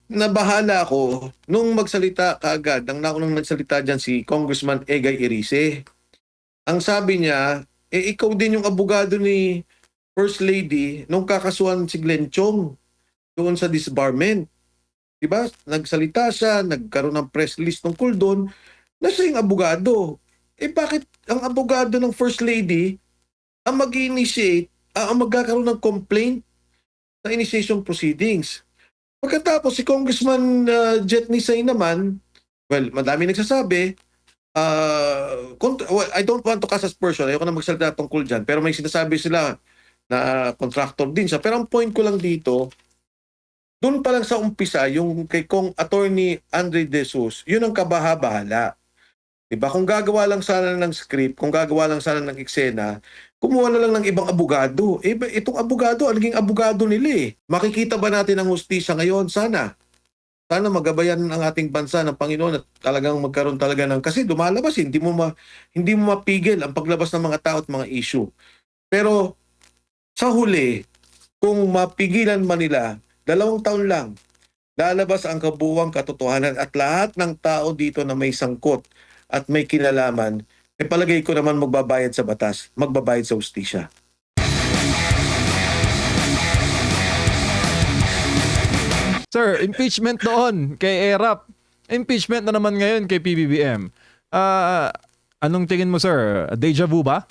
nabahala ako nung magsalita kaagad, nang naunang nagsalita diyan si Congressman Egay Erice. Ang sabi niya, ikaw din yung abogado ni First Lady nung kakasuhan si Glenn Chong doon sa disbarment. 'Di ba? Nagsalita siya, nagkaroon ng press release tungkol doon na siya yung abogado. Bakit ang abogado ng First Lady ang mag-initiate, ang magkakaroon ng complaint sa initiation proceedings? Pagkatapos si Congressman Jet Nisay naman, well, madami nagsasabi, well, I don't want to cast aspersion, ayoko na magsalita tungkol dyan, pero may sinasabi sila na contractor din siya. Pero ang point ko lang dito, doon pa lang sa umpisa, yung kay Kong Attorney Andre De Jesus, yun ang kabaha-bahala. Diba? Kung gagawa lang sana ng script, kung gagawa lang sana ng eksena, kumuha na lang ng ibang abogado. Itong abogado, naging abogado nila eh. Makikita ba natin ang hustisya ngayon? Sana. Sana magabayan ang ating bansa ng Panginoon at talagang magkaroon talaga ng... Kasi lumalabas, hindi mo mapigil ang paglabas ng mga tao at mga issue. Pero sa huli, kung mapigilan man nila, 2 taon lang, lalabas ang kabuuang katotohanan at lahat ng tao dito na may sangkot at may kinalaman, palagay ko naman magbabayad sa batas, magbabayad sa hustisya. Sir, impeachment noon kay ERAP. Impeachment na naman ngayon kay PBBM. Anong tingin mo, sir? Deja vu ba?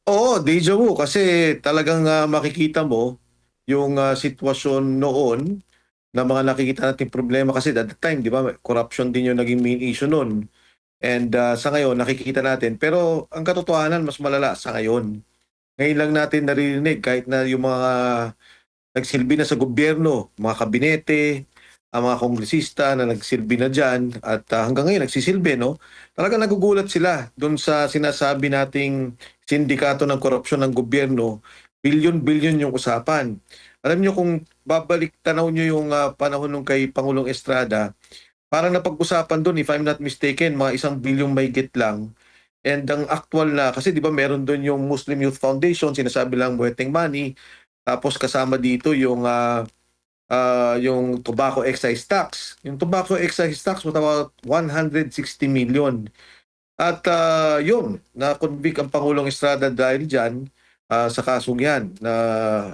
Oo, deja vu kasi talagang makikita mo yung sitwasyon noon na mga nakikita nating problema kasi at the time, di ba, corruption din yung naging main issue noon. And sa ngayon, nakikita natin. Pero ang katotohanan, mas malala sa ngayon. Ngayon lang natin naririnig kahit na yung mga nagsilbi na sa gobyerno, mga kabinete, ang mga kongresista na nagsilbi na dyan at hanggang ngayon nagsisilbi, no? Talaga nagugulat sila doon sa sinasabi nating sindikato ng korupsyon ng gobyerno, bilyon-bilyon yung usapan. Alam nyo kung babalik tanaw nyo yung panahon nung kay Pangulong Estrada, parang napag-usapan doon, if I'm not mistaken, mga 1 bilyong mahigit lang. And ang actual na, kasi di ba meron doon yung Muslim Youth Foundation, sinasabi lang Mueteng Money, tapos kasama dito yung tobacco excise tax. Yung tobacco excise tax was about 160 million. At yun, na-convict ang Pangulong Estrada dahil dyan sa kasong yan. Na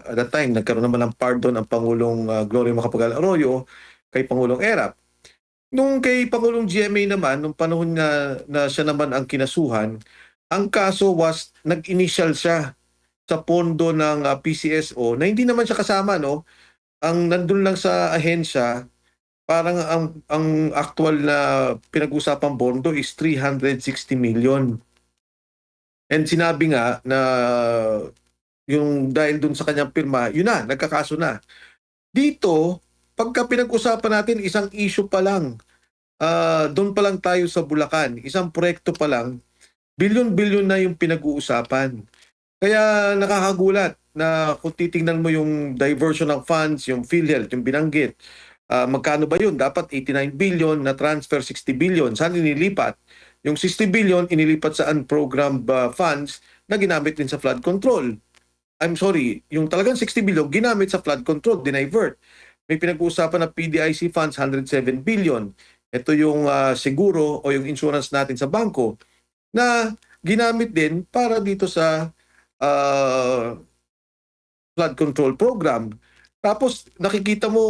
at that time, nagkaroon naman ng pardon ang Pangulong Gloria Macapagal Arroyo kay Pangulong Erap. Nung kay Pangulong GMA naman, nung panahon na siya naman ang kinasuhan, ang kaso was, nag-initial siya sa pondo ng PCSO na hindi naman siya kasama, no? Ang nandun lang sa ahensya, parang ang actual na pinag-usapang bondo is 360 million. And sinabi nga na yung dahil dun sa kanyang pirma, yun na, nagkakaso na. Dito, pagka pinag-usapan natin, isang issue pa lang, doon pa lang tayo sa Bulacan, isang proyekto pa lang, bilyon-bilyon na yung pinag-uusapan. Kaya nakakagulat na kung titingnan mo yung diversion ng funds, yung PhilHealth, yung binanggit, magkano ba yun? Dapat 89 billion na transfer 60 billion. Saan inilipat? Yung 60 billion inilipat sa unprogrammed funds na ginamit din sa flood control. I'm sorry, yung talagang 60 billion ginamit sa flood control, dinivert. May pinag-uusapan na PDIC funds, 107 billion. Ito yung seguro o yung insurance natin sa bangko na ginamit din para dito sa flood control program. Tapos nakikita mo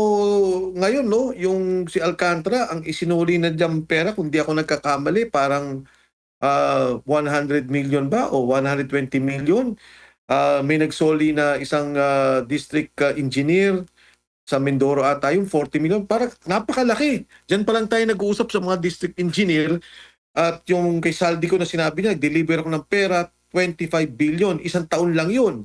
ngayon, no, yung si Alcantara, ang isinuli na diyang pera, kung di ako nagkakamali, parang 100 million ba o 120 million. May nagsoli na isang district engineer sa Mindoro ata, yung 40 million. Parang napakalaki. Diyan pa lang tayo nag-uusap sa mga district engineer. At yung kay Saldi ko na sinabi niya, deliver ako ng pera, 25 billion. Isang taon lang yun.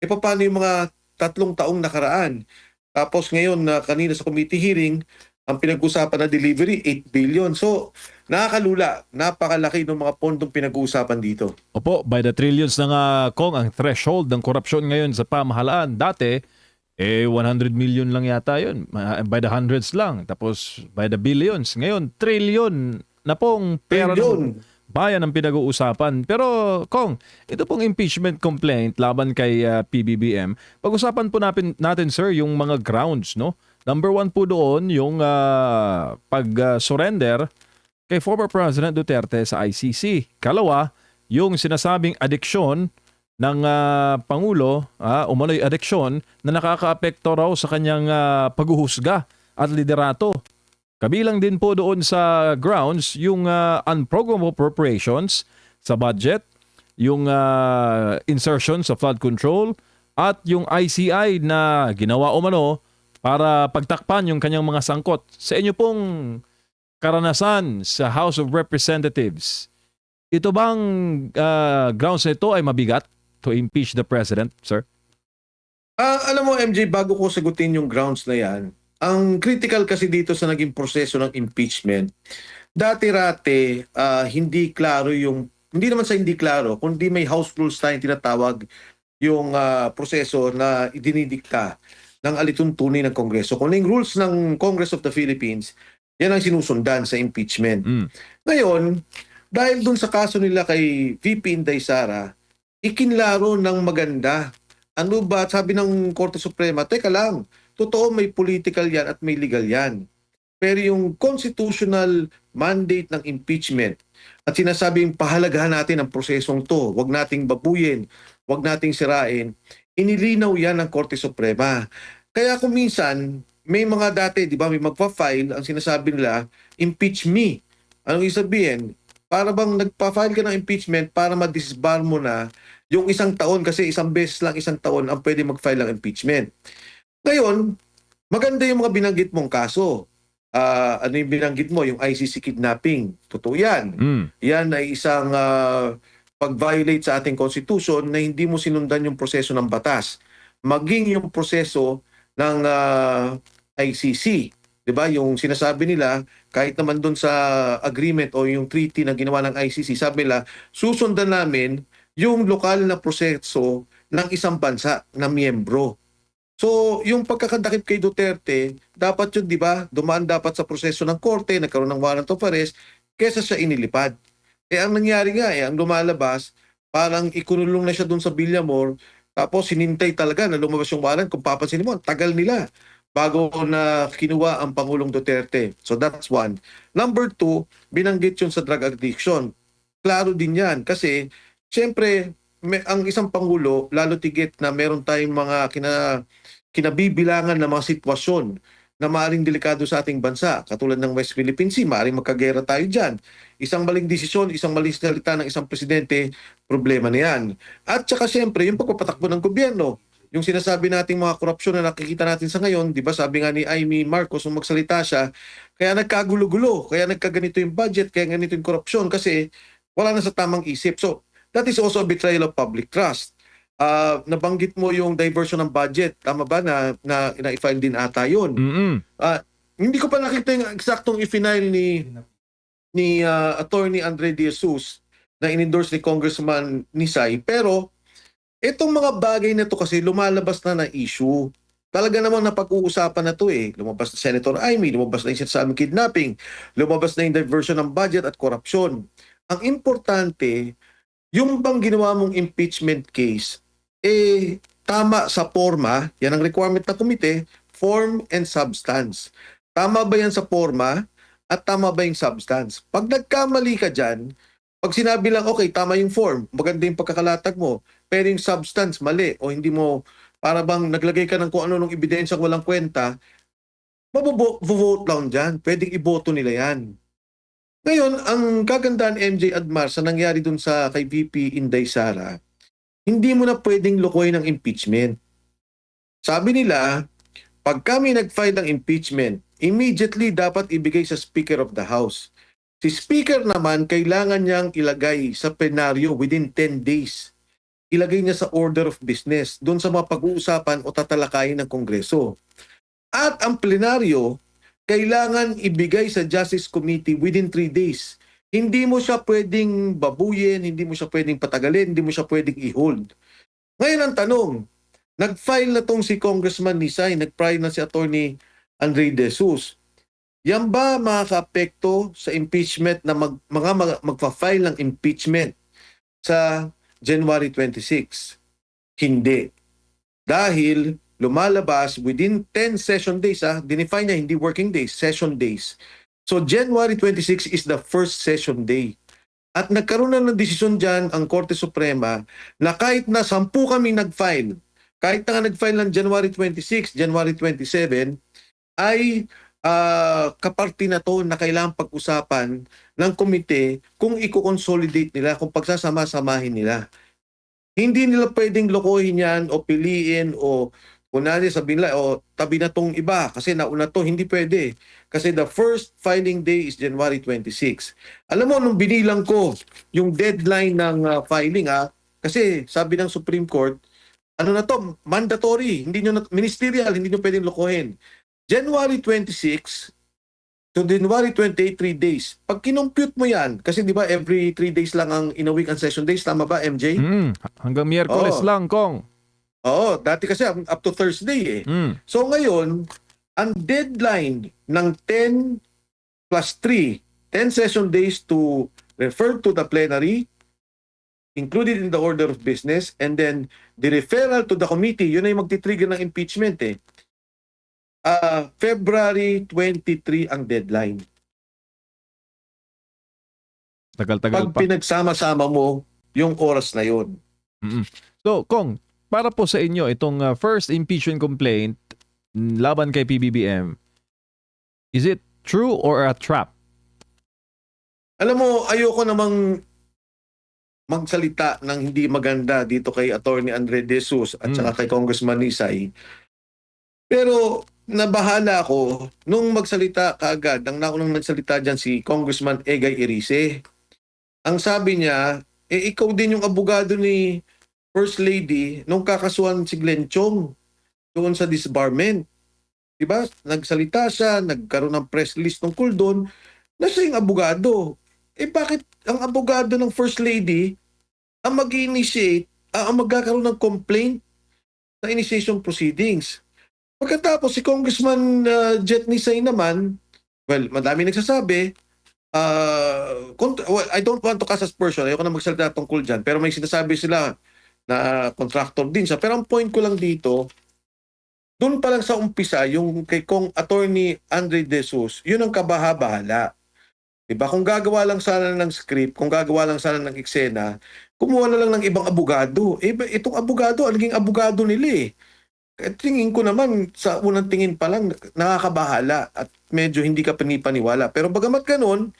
Paano yung mga 3 taong nakaraan? Tapos ngayon, kanina sa committee hearing, ang pinag-usapan na delivery, 8 billion. So, nakakalula. Napakalaki ng mga pondong pinag-uusapan dito. Opo, by the trillions na nga, Kong, ang threshold ng korupsyon ngayon sa pamahalaan. Dati, 100 million lang yata yun. By the hundreds lang. Tapos, by the billions. Ngayon, trillion na pong pera ng bayan ang pinag-uusapan. Pero, Kong, ito pong impeachment complaint laban kay PBBM. Pag-usapan po natin, sir, yung mga grounds, no? Number one po doon yung pag-surrender kay former President Duterte sa ICC. Kalawa, yung sinasabing adiksyon ng Pangulo, umano'y adiksyon na nakakaapekto raw sa kanyang paghuhusga at liderato. Kabilang din po doon sa grounds yung unprogrammable appropriations sa budget, yung insertion sa flood control, at yung ICI na ginawa umano para pagtakpan yung kanyang mga sangkot. Sa inyo pong karanasan sa House of Representatives, ito bang grounds na ito ay mabigat to impeach the President, sir? Alam mo, MJ, bago ko sagutin yung grounds na yan, ang critical kasi dito sa naging proseso ng impeachment, dati-rate, hindi naman sa hindi klaro, kundi may house rules tayong tinatawag yung proseso na idinidikta ng alituntunin ng Kongreso. Kung yung rules ng Congress of the Philippines, yan ang sinusundan sa impeachment. Ngayon, dahil dun sa kaso nila kay VP Inday Sara, ikinlaro ng maganda. Ano ba? Sabi ng Korte Suprema, teka lang, totoo may political yan at may legal yan. Pero yung constitutional mandate ng impeachment at sinasabing pahalagahan natin ang prosesong to, wag nating babuyin, wag nating sirain, inilinaw yan ng Korte Suprema. Kaya kung minsan, may mga dati, di ba, may magpa-file, ang sinasabi nila, impeach me. Anong isabihin? Para bang nagpa-file ka ng impeachment para ma-disbar mo na yung isang taon, kasi isang beses lang isang taon ang pwede mag-file ng impeachment. Ngayon, maganda yung mga binanggit mong kaso. Ano yung binanggit mo? Yung ICC kidnapping. Totoo yan. Yan ay isang pag-violate sa ating constitution na hindi mo sinundan yung proseso ng batas. Maging yung proseso ng ICC. Diba? Yung sinasabi nila, kahit naman doon sa agreement o yung treaty na ginawa ng ICC, sabi nila, susundan namin yung lokal na proseso ng isang bansa na miyembro. So, yung pagkakadakip kay Duterte, dapat yun, di ba, dumaan dapat sa proseso ng korte, nagkaroon ng warrant of arrest, kesa siya inilipad. Ang nangyari nga, ang lumalabas, parang ikunulong na siya dun sa Villamor, tapos hinintay talaga na lumabas yung warrant. Kung papansin mo, tagal nila bago na kinuha ang Pangulong Duterte. So that's one. Number two, binanggit yun sa drug addiction. Klaro din yan kasi siyempre ang isang Pangulo, lalo tigit na meron tayong mga kinabibilangan na mga sitwasyon na maaaring delikado sa ating bansa. Katulad ng West Philippine Sea, maaaring magkagera tayo dyan. Isang maling desisyon, isang maling salita ng isang presidente, problema na yan. At saka siyempre, yung pagpapatakbo ng gobyerno. Yung sinasabi nating mga korupsyon na nakikita natin sa ngayon, di ba sabi nga ni Amy Marcos nung magsalita siya, kaya nagkagulo-gulo, kaya nagkaganito yung budget, kaya ganito yung korupsyon kasi wala na sa tamang isip. So, that is also a betrayal of public trust. Nabanggit mo yung diversion ng budget. Tama ba na i-file din ata yun? Hindi ko pa nakita yung eksaktong i-file ni Attorney Andre De Jesus na in-endorse ni Congressman Nisay, pero itong mga bagay na to kasi lumalabas na issue. Talaga namang napag-uusapan na to eh. Lumabas na Senator Amy, lumabas na yung sinasabing kidnapping, lumabas na yung diversion ng budget at korupsyon. Ang importante, yung bang ginawa mong impeachment case, tama sa forma, yan ang requirement ng komite, form and substance. Tama ba yan sa forma at tama ba yung substance? Pag nagkamali ka dyan, pag sinabi lang, okay, tama yung form, maganda yung pagkakalatag mo, pero yung substance, mali, o hindi mo, para bang naglagay ka ng kung ano nung ebidensyang walang kwenta, mabuvote lang dyan. Pwedeng iboto nila yan. Ngayon, ang kagandaan MJ Admar sa nangyari dun sa kay VP Inday Sara, hindi mo na pwedeng lukoy ng impeachment. Sabi nila, pag kami nag-file ng impeachment, immediately dapat ibigay sa Speaker of the House. Si Speaker naman, kailangan niyang ilagay sa plenaryo within 10 days. Ilagay niya sa order of business, doon sa mga pag-uusapan o tatalakayin ng Kongreso. At ang plenaryo, kailangan ibigay sa Justice Committee within 3 days. Hindi mo siya pwedeng babuyin, hindi mo siya pwedeng patagalin, hindi mo siya pwedeng i-hold. Ngayon ang tanong, nag-file na tong si Congressman Nisay, nag-file na si Attorney Andre De Jesus. Yan ba makaka-apekto sa impeachment na magpa-file ng impeachment sa January 26? Hindi. Dahil lumalabas within 10 session days. Dinefine niya, hindi working days, session days. So January 26 is the first session day. At nagkaroon na ng desisyon dyan ang Korte Suprema na kahit na 10 kami nag-file, kahit na nga nag-file ng January 26, January 27, ay kaparti na to na kailangang pag-usapan ng komite kung i-consolidate nila, kung pagsasama-samahin nila. Hindi nila pwedeng lokohin yan o piliin o kunwari sabihin nila o tabi na tong iba kasi nauna to, hindi pwede. Kasi the first filing day is January 26. Alam mo, nung binilang ko yung deadline ng filing, kasi sabi ng Supreme Court, ano na to, mandatory, hindi nyo ministerial, hindi nyo pwedeng lokohin. January 26 to January 28, 3 days. Pag kinompute mo yan, kasi di ba every 3 days lang ang in a week ang session days, tama ba MJ? Hanggang Miyerkules Oo. lang, Kong. Oo, dati kasi up to Thursday eh. So ngayon, ang deadline ng 10 plus 3, 10 session days to refer to the plenary, included in the order of business, and then the referral to the committee, yun ay magti-trigger ng impeachment eh. February 23 ang deadline. Tagal-tagal Pag pa. pinagsama-sama mo yung oras na yun. So, Kong, para po sa inyo, itong first impeachment complaint laban kay PBBM, is it true or a trap? Alam mo, ayoko namang magsalita ng hindi maganda dito kay Attorney Andre De Jesus at saka kay Congressman Nisay. Pero nabahala ako nung magsalita kaagad, ang naunang nagsalita dyan si Congressman Egay Erice. Ang sabi niya, ikaw din yung abogado ni First Lady nung kakasuhan si Glenn Chong doon sa disbarment. Diba? Nagsalita siya, nagkaroon ng press release tungkol doon na siya yung abogado. Bakit ang abogado ng First Lady ang mag-initiate, ang magkakaroon ng complaint sa initiation proceedings? Pagkatapos si Congressman Jet Nisay naman, well, madami nagsasabi, I don't want to cast aspersion, ayoko na magsalita tungkol dyan, pero may sinasabi sila na contractor din siya. Pero ang point ko lang dito, doon pa lang sa umpisa, yung kay Kong Attorney Andre De Jesus, yun ang kabaha-bahala. Diba? Kung gagawa lang sana ng script, kung gagawa lang sana ng eksena, kumuha na lang ng ibang abogado. Itong abogado, naging abogado nila eh. Tingin ko naman, sa unang tingin pa lang, nakakabahala at medyo hindi ka panipaniwala. Pero bagamat ganun,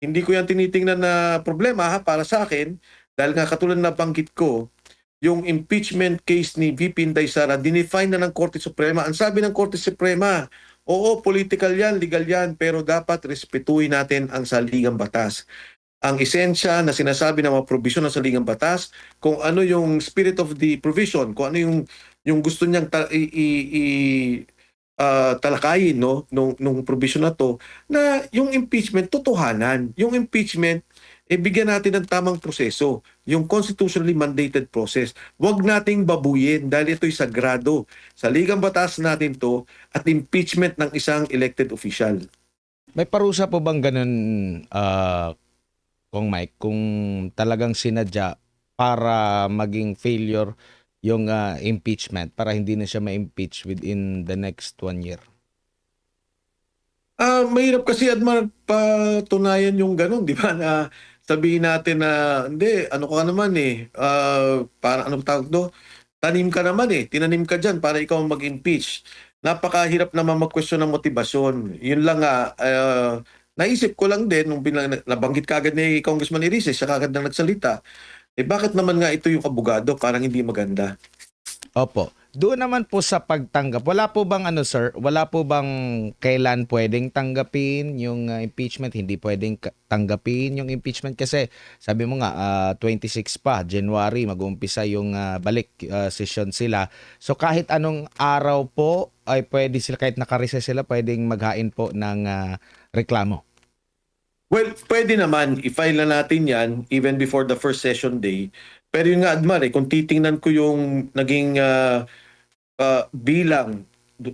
hindi ko yan tinitingnan na problema para sa akin, dahil nga katulad na banggit ko, yung impeachment case ni VP Inday Sara, dinefine na ng Korte Suprema. Ang sabi ng Korte Suprema, oo, political yan, legal yan, pero dapat respetuhin natin ang saligang batas. Ang esensya na sinasabi ng mga provision ng saligang batas, kung ano yung spirit of the provision, kung ano yung gusto niyang talakayin nung provision na to, na yung impeachment, totohanan. Yung impeachment, bigyan natin ng tamang proseso, yung constitutionally mandated process. Huwag nating babuyin dahil ito'y sagrado. Sa ligang batas natin to at impeachment ng isang elected official. May parusa po bang ganun, Kong Mike, kung talagang sinadya para maging failure yung impeachment, para hindi na siya ma-impeach within the next 1 year? Mahirap kasi patunayan yung ganun, di ba? Na sabihin natin na, hindi, ano ka naman para anong tawag do? Tanim ka naman tinanim ka dyan para ikaw mag-impeach. Napakahirap naman mag-question ng motibasyon. Yun lang naisip ko lang din, nung nabanggit kagad ni Congressman Erice, siya kagad na nagsalita, bakit naman nga ito yung abogado? Parang hindi maganda. Opo. Doon naman po sa pagtanggap, wala po bang sir, wala po bang kailan pwedeng tanggapin yung impeachment, hindi pwedeng tanggapin yung impeachment? Kasi sabi mo nga, 26 pa, January, mag-uumpisa yung balik session sila. So kahit anong araw po, ay pwede sila, kahit nakareses sila, pwedeng maghain po ng reklamo. Well, pwede naman, i-file na natin yan even before the first session day. Pero yun nga, Admar, kung titingnan ko yung naging bilang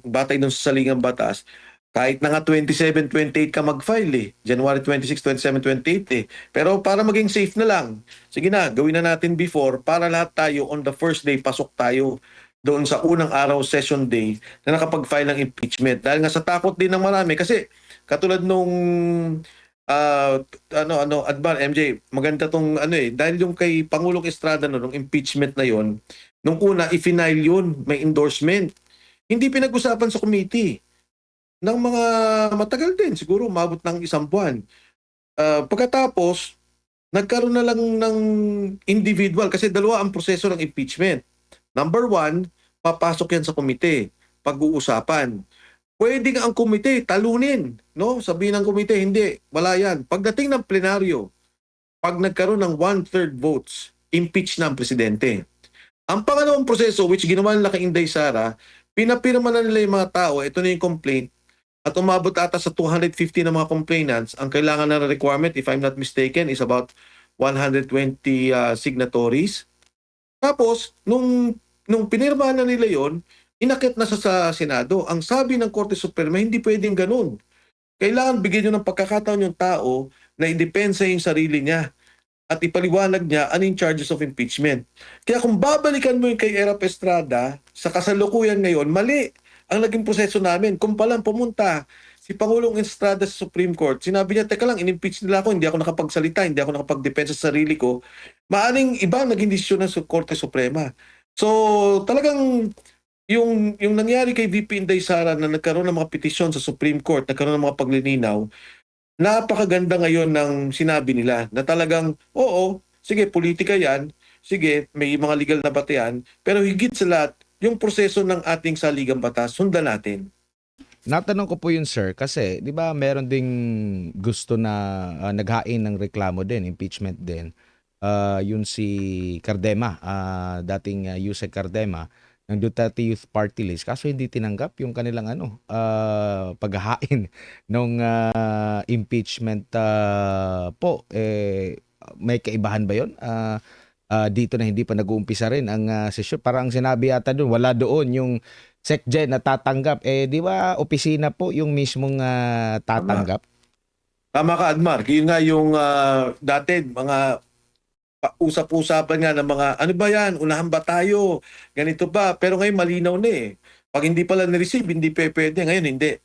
batay dun sa saligang batas, kahit na nga 27, 28 ka mag-file January 26, 27, 28 Pero para maging safe na lang, sige na, gawin na natin before para lahat tayo on the first day, pasok tayo. doon sa unang araw session day na nakapag-file ng impeachment. Dahil nga sa takot din ng marami kasi katulad nung Advan, MJ, maganda tong dahil yung kay Pangulong Estrada nung impeachment na yon, nung una i-final yun, may endorsement. Hindi pinag-usapan sa committee ng mga matagal din, siguro umabot ng 1 buwan. Pagkatapos, nagkaroon na lang ng individual kasi dalawa ang proseso ng impeachment. Number 1, papasok yan sa komite, pag-uusapan. Pwede nga ang komite talunin, no? Sabihin ng komite, hindi, wala yan. Pagdating ng plenaryo, pag nagkaroon ng 1/3 votes, impeach na ang presidente. Ang pangalawang proseso, which ginawa nila kay Inday Sara, pinapirma na nila yung mga tao, ito na yung complaint, at umabot ata sa 250 na mga complainants. Ang kailangan na requirement, if I'm not mistaken, is about 120 signatories. Tapos, nung pinirma na nila yon, inakit na sa Senado. Ang sabi ng Korte Suprema, hindi pwedeng ganun. Kailangan bigyan nyo ng pagkakataon yung tao na idepensa yung sarili niya at ipaliwanag niya ano yung charges of impeachment. Kaya kung babalikan mo yung kay Erap Estrada, sa kasalukuyan ngayon, mali ang naging proseso namin. Kung palang pumunta si Pangulong Estrada sa Supreme Court, sinabi niya, teka lang, in-impeach nila ako, hindi ako nakapagsalita, hindi ako nakapagdepensa sa sarili ko. Maaring iba naging desisyon ng Korte Suprema. So, talagang yung nangyari kay VP Inday Sara na nagkaroon ng mga petisyon sa Supreme Court, nagkaroon ng mga paglilinaw, napakaganda ngayon ng sinabi nila na talagang, oo, sige, politika yan, sige, may mga legal na batayan, pero higit sa lahat, yung proseso ng ating saligang batas, sundan natin. Natanong ko po yun, sir, kasi 'di ba meron ding gusto na naghain ng reklamo din, impeachment din. Yun si Cardema, dating Yusek Cardema ng Duterte Youth Party List, kaso hindi tinanggap yung kanilang paghahain ng impeachment po. May kaibahan ba yun? Dito na hindi pa nag-uumpisa rin ang sesyon. Parang sinabi yata doon, wala doon yung SecGen na tatanggap. Di ba opisina po yung mismong tatanggap? Tama ka, Admar. Yun nga yung dati, mga usap-usapan nga ng mga, ano ba yan, unahan ba tayo, ganito ba? Pero ngayon malinaw na eh. Pag hindi pala na-receive, hindi pwede. Ngayon hindi.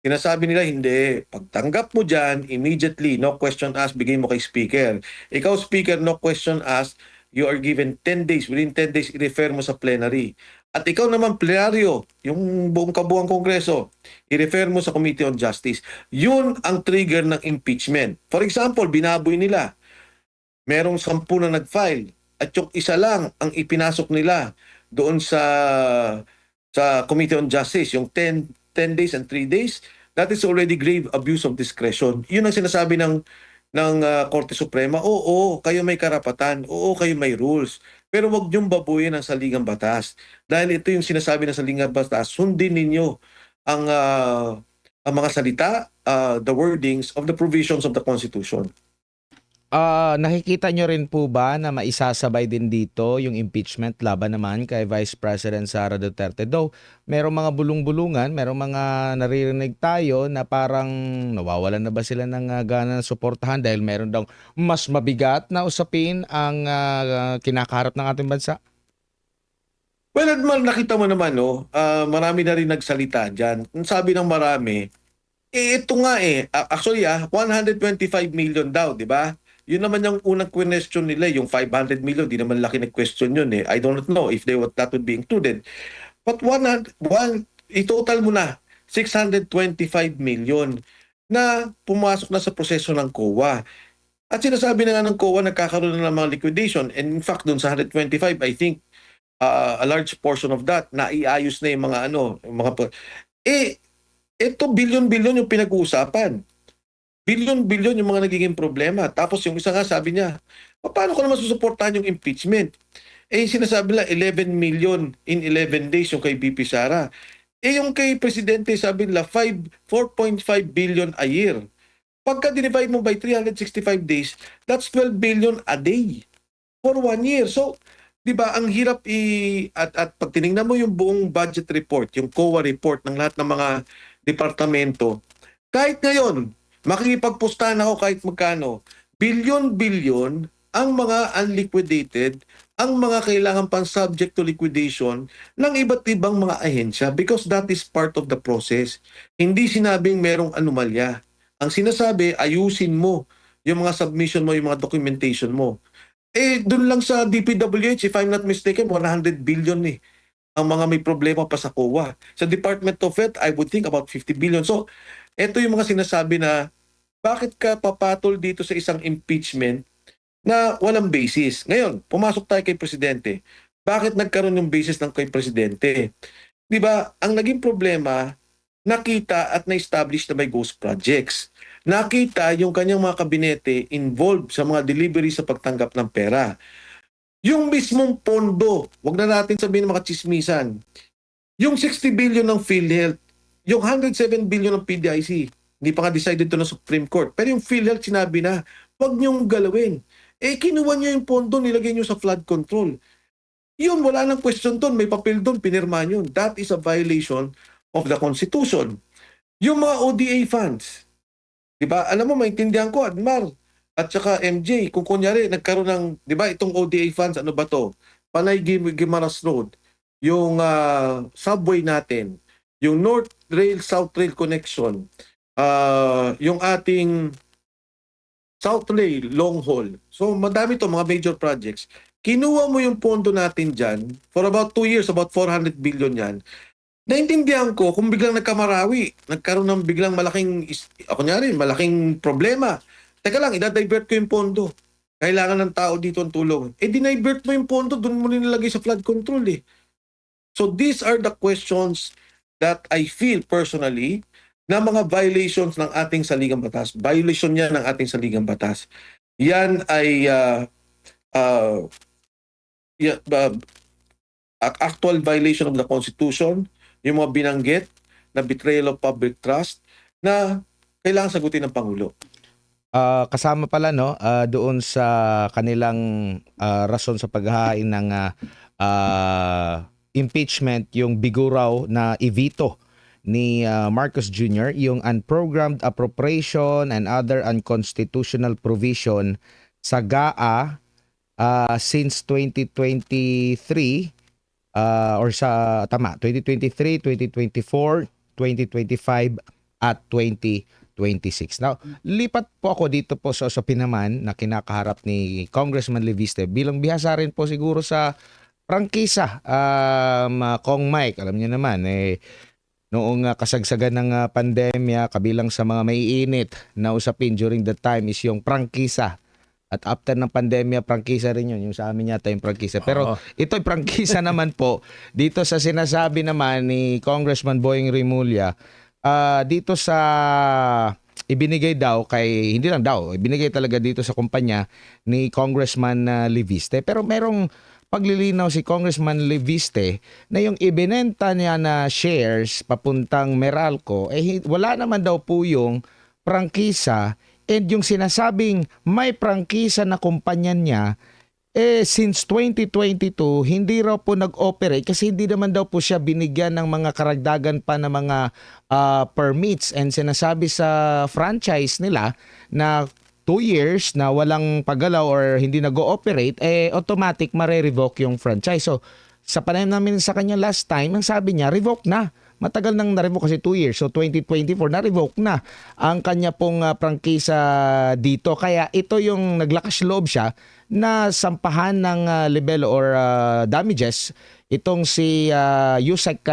Sinasabi nila, hindi. Pagtanggap mo dyan, immediately, no question asked, bigay mo kay speaker. Ikaw, speaker, no question asked, you are given 10 days. Within 10 days, i-refer mo sa plenary. At ikaw naman, plenaryo, yung buong kabuang kongreso, i-refer mo sa Committee on Justice. Yun ang trigger ng impeachment. For example, binaboy nila. Merong 10 na nag-file at yung isa lang ang ipinasok nila doon sa Committee on Justice, yung 10 days and 3 days, that is already grave abuse of discretion. Yun ang sinasabi ng Korte Suprema. Oo, kayo may karapatan. Oo, kayo may rules. Pero wag niyong babuyin ang saligang batas. Dahil ito yung sinasabi ng saligang batas, sundin ninyo ang mga salita, the wordings of the provisions of the Constitution. Nakikita nyo rin po ba na maisasabay din dito yung impeachment laban naman kay Vice President Sara Duterte? Though, merong mga bulong-bulungan, merong mga naririnig tayo na parang nawawalan na ba sila ng gana na suportahan dahil meron daw mas mabigat na usapin ang kinakaharap ng ating bansa? Well, Edmar, nakita mo naman, no? Marami na rin nagsalita dyan. Ang sabi ng marami, ito nga actually 125 million daw, di ba? Yun naman yung unang question nila, yung 500 million, di naman laki na question yun eh. I don't know if that would be included. But i-total mo na, 625 million na pumasok na sa proseso ng COA. At sinasabi na nga ng COA, nagkakaroon na ng mga liquidation. And in fact, dun sa 125, I think, a large portion of that, naiayos na yung mga ito billion-billion yung pinag-uusapan. Billion-billion yung mga nagiging problema. Tapos yung isa nga sabi niya, paano ko naman susuportahan yung impeachment? Sinasabi nila 11 million in 11 days yung kay BP Sara. Yung kay Presidente sabi nila 4.5 billion a year. Pagka divide mo by 365 days, that's 12 billion a day for 1 year. So, di ba, ang hirap at pag tinignan mo yung buong budget report, yung COA report ng lahat ng mga departamento, kahit ngayon, makikipagpustahan ako kahit magkano, billion-billion ang mga unliquidated, ang mga kailangan pang subject to liquidation ng iba't ibang mga ahensya because that is part of the process. Hindi sinabing merong anomalya. Ang sinasabi, ayusin mo yung mga submission mo, yung mga documentation mo. Dun lang sa DPWH, if I'm not mistaken, 100 billion ang mga may problema pa sa COA. Sa Department of Health, I would think about 50 billion. So, ito yung mga sinasabi na bakit ka papatol dito sa isang impeachment na walang basis. Ngayon, pumasok tayo kay Presidente. Bakit nagkaroon yung basis ng kay Presidente? Di ba, ang naging problema, nakita at na-establish na may ghost projects. Nakita yung kanyang mga kabinete involved sa mga delivery sa pagtanggap ng pera. Yung mismong pondo, wag na natin sabihin mga chismisan, yung 60 billion ng PhilHealth, yung 107 billion ng PDIC, hindi pa nga decided to ng Supreme Court. Pero yung PhilHealth sinabi na, wag niyong galawin. Kinuha niyo yung pondo, nilagay niyo sa flood control. Yun, wala nang question doon. May papel doon, pinirma yun. That is a violation of the Constitution. Yung mga ODA funds, di ba? Alam mo, maintindihan ko, Admar, at saka MJ, kung kunyari, nagkaroon ng, di ba, itong ODA funds, ano ba to? Panay Guimaras Road, yung subway natin, yung North Rail, South Rail connection, yung ating South Rail, long haul. So, madami to mga major projects. Kinuha mo yung pondo natin dyan, for about 2 years, about 400 billion yan. Naintindihan ko kung biglang nagkamarawi, nagkaroon ng biglang malaking problema. Teka lang, idadivert ko yung pondo. Kailangan ng tao dito ang tulong. Dinivert mo yung pondo, doon mo nilagay sa flood control So these are the questions that I feel personally na mga violations ng ating saligang batas. Violation yan ng ating saligang batas. Yan ay actual violation of the Constitution, yung mga binanggit na betrayal of public trust na kailangan sagutin ng Pangulo. Kasama pala no doon sa kanilang rason sa paghahain ng impeachment yung bigo raw na i-veto ni Marcos Jr. yung unprogrammed appropriation and other unconstitutional provision sa GAA since 2023 or sa 2023, 2024, 2025 at 2026. Now, lipat po ako dito po sa usapin naman na kinakaharap ni Congressman Leviste bilang bihasa rin po siguro sa prangkisa. Kong Mike, alam niyo naman noong kasagsagan ng pandemya, kabilang sa mga maiinit na usapin during that time is yung prangkisa. At after ng pandemya, prangkisa rin yun. Yung sa amin yata yung prangkisa. Pero ito'y prangkisa naman po dito sa sinasabi naman ni Congressman Boying Rimulya dito sa ibinigay daw kay, hindi lang daw, ibinigay talaga dito sa kumpanya ni Congressman Leviste. Pero merong paglilinaw si Congressman Leviste na yung ibinenta niya na shares papuntang Meralco, wala naman daw po yung prangkisa. And yung sinasabing may prangkisa na kumpanya niya, since 2022, hindi raw po nag-operate kasi hindi naman daw po siya binigyan ng mga karagdagan pa na mga permits. And sinasabi sa franchise nila na 2 years na walang paggalaw or hindi nag-ooperate, automatic mare-revoke yung franchise. So, sa panayam namin sa kanya last time, ang sabi niya, revoke na. Matagal nang na-revoke kasi 2 years. So 2024 na-revoke na ang kanya pong prangkisa dito. Kaya ito yung naglakas loob siya na sampahan ng libelo or damages itong si Yusek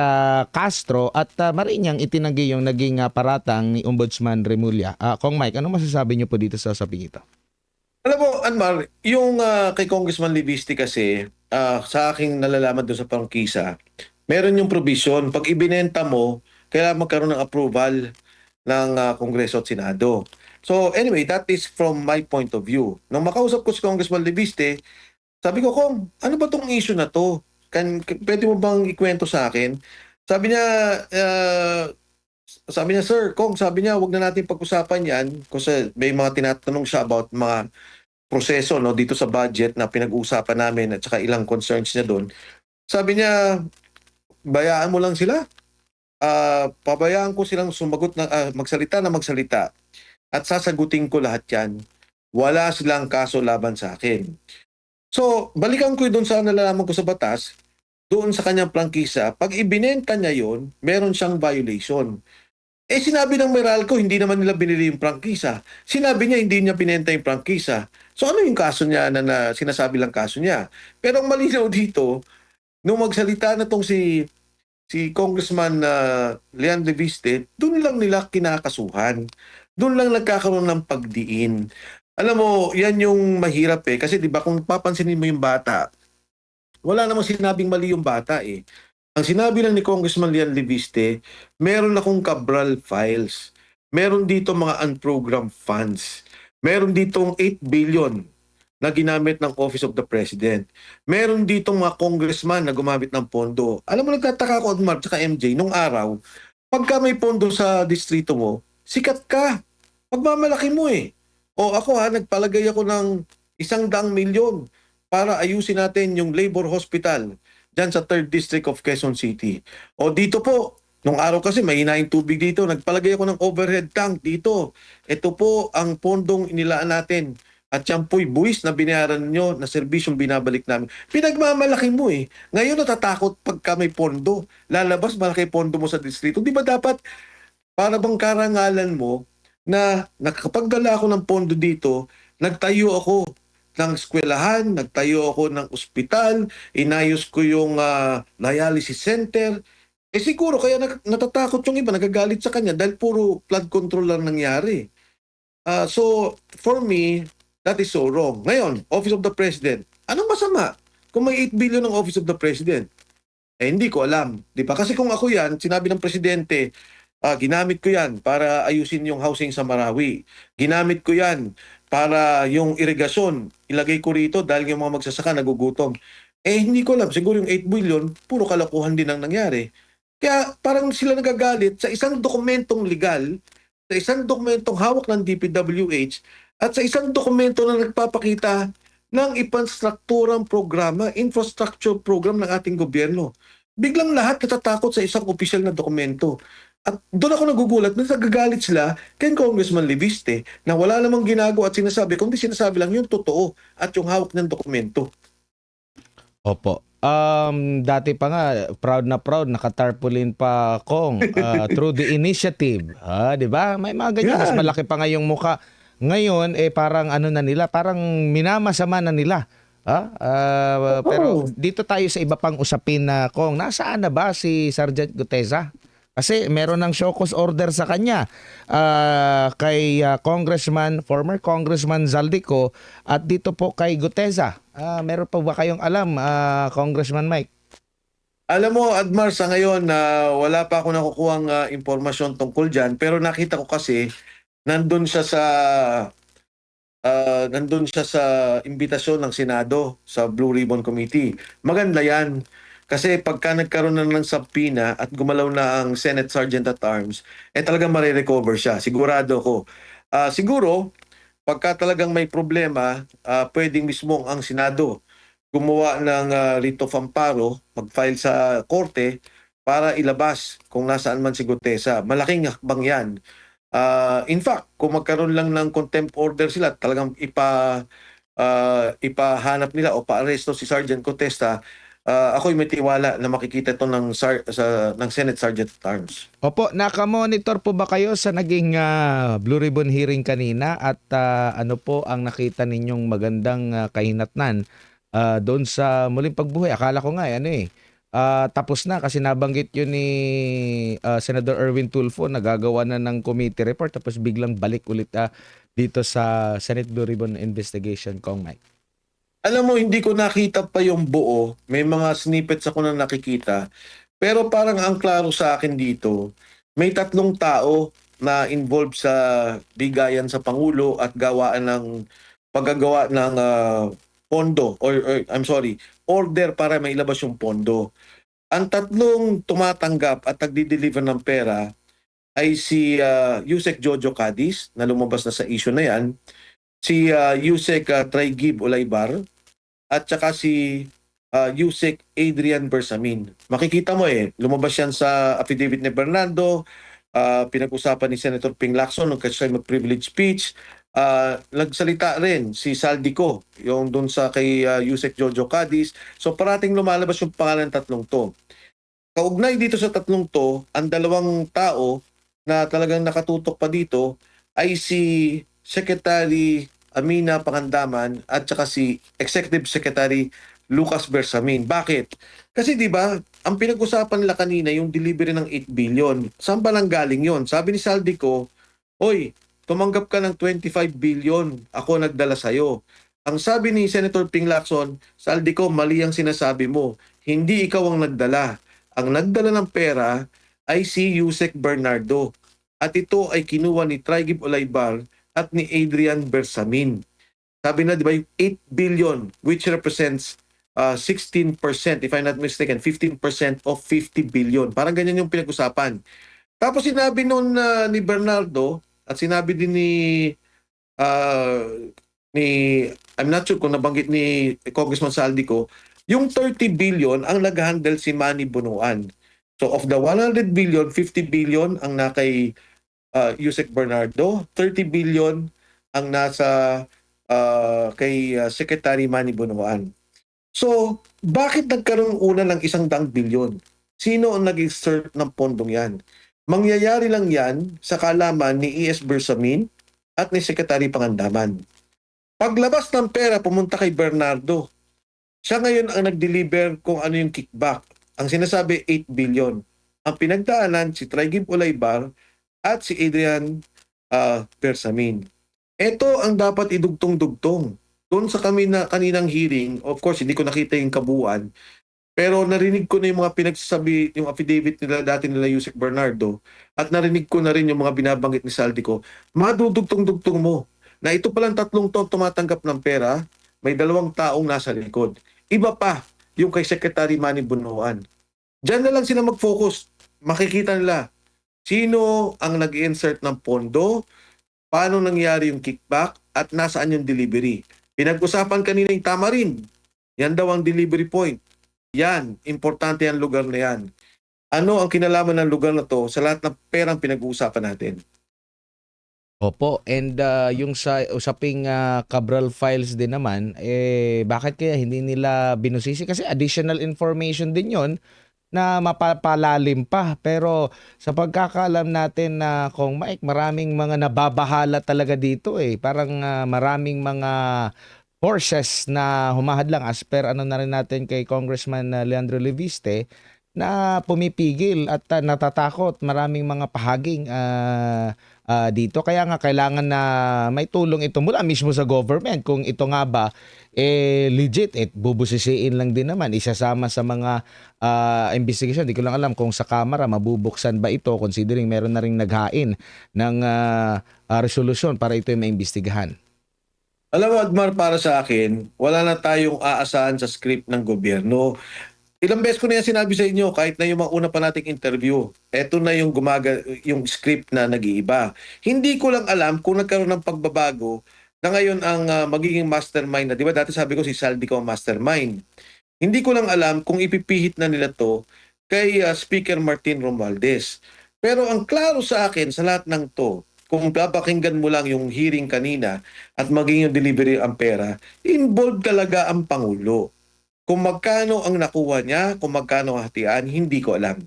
Castro at marinyang itinanggi yung naging paratang ni Ombudsman Remulla. Kong Mike, ano masasabi niyo po dito sa usaping ito? Alam mo, Anmar, yung kay Congressman Leviste kasi, sa aking nalalaman doon sa prangkisa, meron yung provision, pag ibinenta mo, kailangan magkaroon ng approval ng Kongreso at Senado. So anyway, that is from my point of view. Nung makausap ko si Congressman Leviste, sabi ko, Kong, ano ba tong issue na to? Pwede mo bang ikwento sa akin? Sabi niya, Sir, Kong, sabi niya, wag na natin pag-usapan yan kasi may mga tinatanong siya about mga proseso dito sa budget na pinag-uusapan namin at saka ilang concerns niya doon. Sabi niya, bayaan mo lang sila. Pabayaan ko silang sumagot na magsalita at sasagutin ko lahat 'yan. wala silang kaso laban sa akin. So, balikan ko doon sa nalalaman ko sa batas, doon sa kanyang prangkisa, pag ibinenta niya yon, meron siyang violation. Eh sinabi ng Meralco, hindi naman nila binili yung prangkisa. Sinabi niya, hindi niya binenta yung prangkisa. So ano yung kaso niya na sinasabi lang kaso niya? Pero ang malinaw dito, nung magsalita na tong si Congressman Leon Leviste, doon lang nila kinakasuhan. Doon lang nagkakaroon ng pagdiin. Alam mo, yan yung mahirap eh. Kasi di ba kung papansinin mo yung bata, wala namang sinabing mali yung bata eh. Ang sinabi lang ni Congressman Leon Leviste, meron akong Cabral files. Meron dito mga unprogrammed funds. Meron ditong 8 billion na ginamit ng Office of the President. Meron ditong mga congressman na gumamit ng pondo. Alam mo, nagtataka ko, Odmar, tsaka MJ, nung araw, pagka may pondo sa distrito mo, sikat ka. Pagmamalaki mo eh. O ako nagpalagay ako ng 100 milyon para ayusin natin yung labor hospital dyan sa 3rd District of Quezon City. O dito po, nung araw kasi mahina yung tubig dito, nagpalagay ako ng overhead tank dito. Ito po ang pondong inilaan natin. At yan po'y buwis na binayaran nyo na serbisyong binabalik namin. Pinagmamalaki mo eh. Ngayon natatakot pagka may pondo. Lalabas malaki pondo mo sa distrito. Di ba dapat para bang karangalan mo na nakakapaggala ako ng pondo dito, nagtayo ako ng eskwelahan, nagtayo ako ng ospital, inayos ko yung dialysis center. Eh siguro kaya natatakot yung iba, nagagalit sa kanya dahil puro flood control lang nangyari. So for me, that is so wrong. Ngayon, Office of the President, anong masama kung may 8 billion ng Office of the President? Eh hindi ko alam. Di ba? Kasi kung ako yan, sinabi ng Presidente, ginamit ko yan para ayusin yung housing sa Marawi. Ginamit ko yan para yung irigasyon, ilagay ko rito dahil yung mga magsasaka nagugutom. Eh hindi ko alam, siguro yung 8 billion, puro kalokohan din ang nangyari. Kaya parang sila nagagalit sa isang dokumentong legal, sa isang dokumentong hawak ng DPWH, at sa isang dokumento na nagpapakita ng infrastrukturang programa, infrastructure program ng ating gobyerno. Biglang lahat natatakot sa isang opisyal na dokumento. At doon ako nagugulat na nagagalit sila kay Congressman Leviste na wala namang ginagawa at sinasabi, kundi sinasabi lang yung totoo at yung hawak ng dokumento. Opo. Dati pa nga, proud na proud, nakatarpaulin pa Kong through the initiative. 'Di ba? May mga ganyan, mas Yan. malaki pa nga yung mukha. Ngayon, parang ano na nila, parang minamasama na nila. Pero dito tayo sa iba pang usapin na Kong, nasaan na ba si Sergeant Guteza? Kasi meron ng show cause order sa kanya kay former Congressman Zaldico at dito po kay Guteza. Meron pa ba kayong alam, Congressman Mike? Alam mo, Admar, sa ngayon wala pa ako nakukuhang impormasyon tungkol dyan, pero nakita ko kasi nandun siya sa imbitasyon ng Senado sa Blue Ribbon Committee. Maganda yan. Kasi pagka nagkaroon na ng subpoena at gumalaw na ang Senate Sergeant at Arms, talagang marirecover siya. Sigurado ko. Siguro, pagka talagang may problema, pwedeng mismo ang Senado gumawa ng writ of amparo, mag-file sa korte para ilabas kung nasaan man si Gutesa. Malaking hakbang yan. In fact, kung magkaroon lang ng contempt order sila, talagang ipahanap nila o paaresto si Sergeant Gutesa, ako'y may tiwala na makikita ito ng Senate Sergeant at Arms. Opo, nakamonitor po ba kayo sa naging Blue Ribbon hearing kanina at ano po ang nakita ninyong magandang kahinatnan doon sa muling pagbuhay? Akala ko nga tapos na kasi nabanggit yun ni Senator Erwin Tulfo, nagagawa na ng committee report tapos biglang balik ulit dito sa Senate Blue Ribbon investigation, Kong Mike. Alam mo, hindi ko nakita pa yung buo. May mga snippets ako na nakikita. Pero parang ang klaro sa akin dito, may 3 tao na involved sa bigayan sa Pangulo at paggagawa ng pondo order para mailabas yung pondo. Ang 3 tumatanggap at nagdi-deliver ng pera ay si Yusek Jojo Cadiz na lumabas na sa issue na yan, si Yusek Traigib Olaybar, at saka si Yusek Adrian Bersamin. Makikita mo lumabas yan sa affidavit ni Bernardo, pinag-usapan ni Senator Ping Lacson nung kasi mag-privilege speech, nagsalita rin si Saldico, yung dun sa kay Yusek Jojo Cadiz. So parating lumalabas yung pangalan ng tatlong to. Kaugnay dito sa tatlong to, ang dalawang tao na talagang nakatutok pa dito ay si Secretary Amina Pangandaman at saka si Executive Secretary Lucas Bersamin. Bakit? Kasi 'di ba, ang pinag-usapan nila kanina yung delivery ng 8 billion. Saan ba nang galing 'yon? Sabi ni Saldico, "Oy, tumanggap ka ng 25 billion. Ako nagdala sa'yo." Ang sabi ni Senator Ping Lacson, "Saldico, mali ang sinasabi mo. Hindi ikaw ang nagdala. Ang nagdala ng pera ay si Yusek Bernardo. At ito ay kinuha ni Trigib Olaybar at ni Adrian Bersamin." Sabi na, di ba, yung 8 billion, which represents 16%, if I'm not mistaken, 15% of 50 billion. Parang ganyan yung pinag-usapan. Tapos sinabi nun ni Bernardo, at sinabi din ah, ni, I'm not sure kung nabanggit ni Congressman Saldico, yung 30 billion ang nag-handle si Manny Bunuan. So of the 100 billion, 50 billion ang nakay Yusek Bernardo, 30 billion ang nasa kay Secretary Manny Bunuan. So, bakit nagkaroon una ng 100 bilyon? Sino ang nag-exert ng pondong yan? Mangyayari lang yan sa kalaman ni E.S. Bersamin at ni Secretary Pangandaman. Paglabas ng pera, pumunta kay Bernardo. Siya ngayon ang nag-deliver kung ano yung kickback. Ang sinasabi, 8 billion. Ang pinagdaanan, si Trigib Olaybar at si Adrian Bersamin. Ito ang dapat idugtong-dugtong. Doon sa kaninang hearing, of course, hindi ko nakita yung kabuuan, pero narinig ko na yung mga pinagsasabi, yung affidavit nila dati nila Yusek Bernardo, at narinig ko na rin yung mga binabanggit ni Saldico. Madudugtong-dugtong mo na ito palang tatlong to tumatanggap ng pera, may dalawang taong nasa likod. Iba pa yung kay Secretary Manny Bunuan. Diyan na lang sila mag-focus. Makikita nila sino ang nag-insert ng pondo, paano nangyari yung kickback, at nasaan yung delivery. Pinag-usapan kanina yung Tamarin. Yan daw ang delivery point. Yan, importante ang lugar na yan. Ano ang kinalaman ng lugar na to sa lahat ng perang pinag-uusapan natin? Opo, and yung sa usaping Cabral files din naman, bakit kaya hindi nila binusisi? Kasi additional information din yon na mapapalalim pa. Pero sa pagkakaalam natin na kung Mike, maraming mga nababahala talaga dito eh. Parang maraming mga forces na humahadlang as per ano na rin natin kay Congressman Leandro Leviste na pumipigil at natatakot maraming mga pahaging dito. Kaya nga kailangan na may tulong ito mula mismo sa government kung ito nga ba legit, bubusisiin lang din naman, isasama sa mga investigation. Di ko lang alam kung sa Kamara mabubuksan ba ito considering meron na ring naghain ng resolusyon para ito ay maimbestigahan. Alam mo, Admar, para sa akin, wala na tayong aasahan sa script ng gobyerno. Ilang beses ko na yan sinabi sa inyo, kahit na yung mga una pa nating interview, eto na yung yung script na nag-iiba. Hindi ko lang alam kung nagkaroon ng pagbabago na ngayon ang magiging mastermind na, di ba dati sabi ko si Saldico ang mastermind. Hindi ko lang alam kung ipipihit na nila to kay Speaker Martin Romualdez. Pero ang klaro sa akin sa lahat ng to, kung papakinggan mo lang yung hearing kanina at maging yung delivery ang pera, involved talaga ang Pangulo. Kung magkano ang nakuha niya, kung magkano ang hatian, hindi ko alam.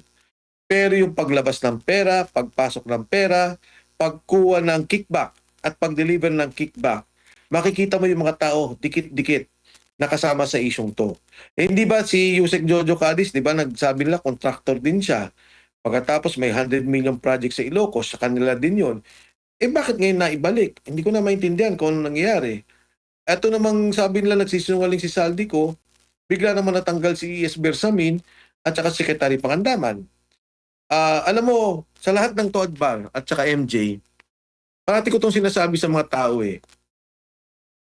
Pero yung paglabas ng pera, pagpasok ng pera, pagkuha ng kickback at pag-deliver ng kickback, makikita mo yung mga tao dikit-dikit nakasama sa isyong to. Hindi ba si Yusek Jojo Cadiz, di ba nagsabi nila contractor din siya. Pagkatapos may 100 million project sa Ilocos, sa kanila din yon. Bakit ngayon naibalik? Hindi ko na maintindihan kung ano nangyayari. Ito namang sabi nila nagsisinungaling si Saldico, bigla naman natanggal si E.S. Bersamin at saka Secretary Pangandaman. Alam mo, sa lahat ng Toad Bar at saka MJ, parati ko itong sinasabi sa mga tao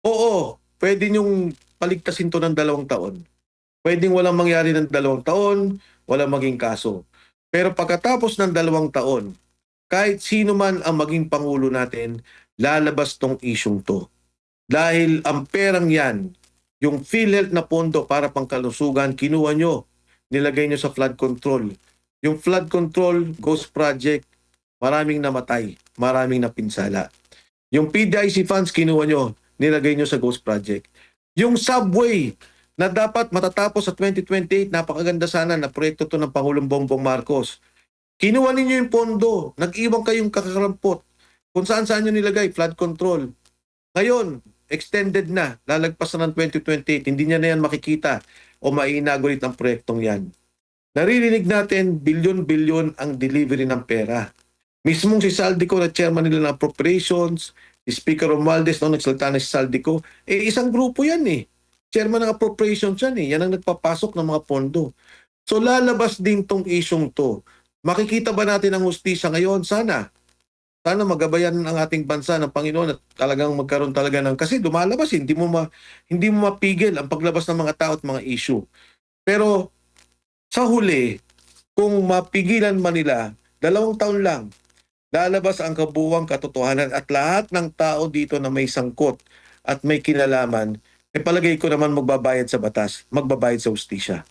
Oo, pwede niyong paligtasin to ng 2 taon. Pwedeng walang mangyari ng 2 taon, walang maging kaso. Pero pagkatapos ng 2 taon, kahit sino man ang maging pangulo natin, lalabas tong isyong to. Dahil ang perang yan, yung PhilHealth na pondo para pangkalusugan, kinuha nyo, nilagay nyo sa flood control. Yung flood control, ghost project, maraming namatay, maraming napinsala. Yung PDIC funds, kinuha nyo, nilagay nyo sa Ghost Project. Yung subway, na dapat matatapos sa 2028, napakaganda sana na proyekto to ng Pangulong Bongbong Marcos. Kinuha ninyo yung pondo, nag-iwan kayong kakarampot. Kung saan-saan nyo nilagay, flood control. Ngayon, extended na, lalagpas na ng 2028, hindi niya na yan makikita o mai-inaugurate ang proyektong yan. Naririnig natin, bilyon-bilyon ang delivery ng pera. Mismong si Saldico na chairman nila ng appropriations, si Speaker Romualdez noong nagsalita na si Saldico, isang grupo yan Chairman ng appropriations yan Yan ang nagpapasok ng mga pondo. So lalabas din tong isyong to. Makikita ba natin ang hustisya ngayon? Sana magabayan ang ating bansa ng Panginoon at talagang magkaroon talaga ng, kasi lumalabas hindi mo mapigil ang paglabas ng mga tao at mga issue. Pero sa huli, kung mapigilan man nila, 2 taon lang, lalabas ang kabuuang katotohanan at lahat ng tao dito na may sangkot at may kinalaman, palagay ko naman magbabayad sa batas, magbabayad sa hustisya.